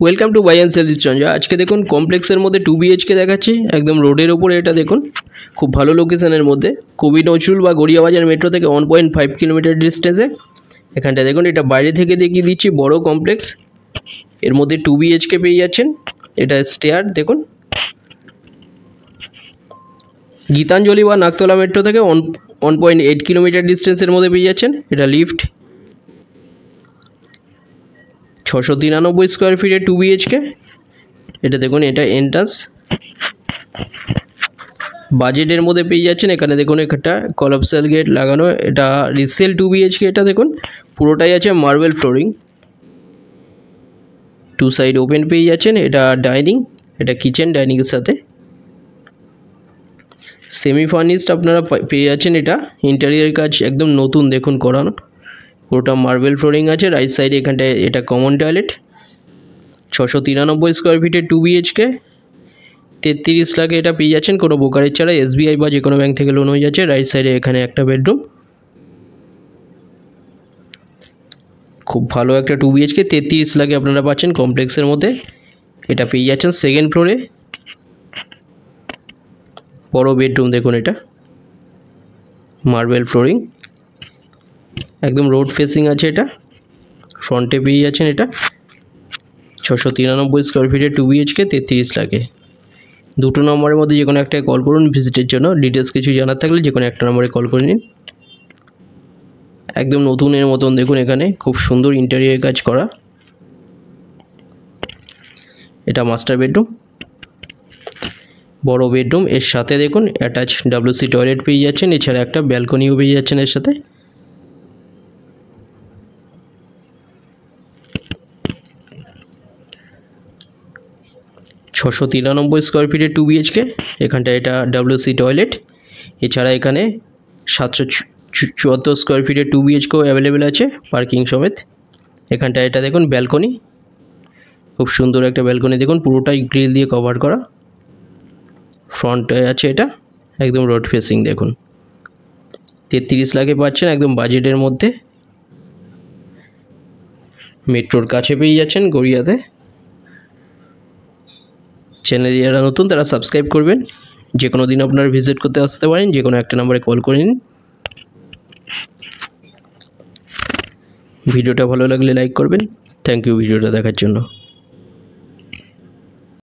Welcome to buy and sell চঞ্জা। আজকে দেখুন কমপ্লেক্সের মধ্যে 2 BHK দেখাচ্ছি, একদম রোডের ওপরে। এটা দেখুন খুব ভালো লোকেশনের মধ্যে, কবি নজরুল বা গড়িয়াবাজার মেট্রো থেকে 1.5 কিলোমিটার ডিস্টেন্সে। এখানটা দেখুন, এটা বাইরে থেকে দেখিয়ে দিচ্ছি, বড় কমপ্লেক্স। এর মধ্যে 2 BHK পেয়ে যাচ্ছেন। এটা স্টেয়ার দেখুন, গীতাঞ্জলি বা নাকতলা মেট্রো থেকে 1.8 কিলোমিটার ডিস্টেন্সের মধ্যে পেয়ে যাচ্ছেন। এটা লিফট, 693 স্কোয়ার ফিটের 2 BHK। এটা দেখুন, এটা এন্ট্রান্স। বাজেটের মধ্যে পেয়ে যাচ্ছেন। এখানে দেখুন একটা কলাপসাল গেট লাগানো, এটা রিসেল 2 BHK। এটা দেখুন পুরোটাই আছে মার্বেল ফ্লোরিং, 2 সাইড ওপেন পেয়ে যাচ্ছেন। এটা ডাইনিং, এটা কিচেন ডাইনিংয়ের সাথে সেমি ফার্নিশড আপনারা পেয়ে যাচ্ছেন। এটা ইন্টেরিয়ার কাজ একদম নতুন দেখুন করানো, পুরোটা মার্বেল ফ্লোরিং আছে। রাইট সাইডে এখানটায় এটা কমন টয়লেট, 693 স্কোয়ার ফিটের 2 BHK, 33 লাখে এটা পেয়ে যাচ্ছেন কোনো ব্রোকারেজ ছাড়া। SBI বা যে কোনো ব্যাংক থেকে লোন হয়ে যাচ্ছে। রাইট সাইডে এখানে একটা বেডরুম, খুব ভালো একটা 2 BHK 33 লাখে আপনারা পাচ্ছেন কমপ্লেক্সের মধ্যে। এটা পেয়ে যাচ্ছেন সেকেন্ড ফ্লোরে। বড় বেডরুম দেখুন, এটা মার্বেল ফ্লোরিং, একদম রোড ফেসিং আছে। এটা ফ্রন্টে পেয়ে যাচ্ছেন। এটা 693 স্কোয়ার ফিটের 2 BHK 33 লাখে। দুটো নম্বরের মধ্যে যে কোনো একটায় কল করুন ভিজিটের জন্য। ডিটেলস কিছু জানার থাকলে যে কোনো একটা নম্বরে কল করে নিন। একদম নতুনের মতন দেখুন, এখানে খুব সুন্দর ইন্টেরিয়র কাজ করা। এটা মাস্টার বেডরুম, বড় বেডরুম। এর সাথে দেখুন অ্যাটাচ WC টয়লেট পেয়ে যাচ্ছেন। এছাড়া একটা ব্যালকনিও পেয়ে যাচ্ছেন এর সাথে। ছশো 93 স্কোয়ার ফিটের 2 BHK। এখানটা এটা WC টয়লেট। এছাড়া এখানে 774 স্কোয়ার ফিটের 2 BHK অ্যাভেলেবেল আছে পার্কিং সমেত। এখানটা এটা দেখুন ব্যালকনি, খুব সুন্দর একটা ব্যালকনি দেখুন, পুরোটাই গ্রিল দিয়ে কভার করা। ফ্রন্টে আছে এটা একদম রোড ফেসিং দেখুন। 33 লাখে পাচ্ছেন একদম বাজেটের মধ্যে। মেট্রোর কাছে পেয়ে যাচ্ছেন গড়িয়াতে। চ্যানেলে যারা নতুন তারা সাবস্ক্রাইব করবেন। যে কোনো দিন আপনারা ভিজিট করতে আসতে পারেন, যে কোনো একটা নম্বরে কল করে নিন। ভিডিওটা ভালো লাগলে লাইক করবেন। থ্যাংক ইউ ভিডিওটা দেখার জন্য।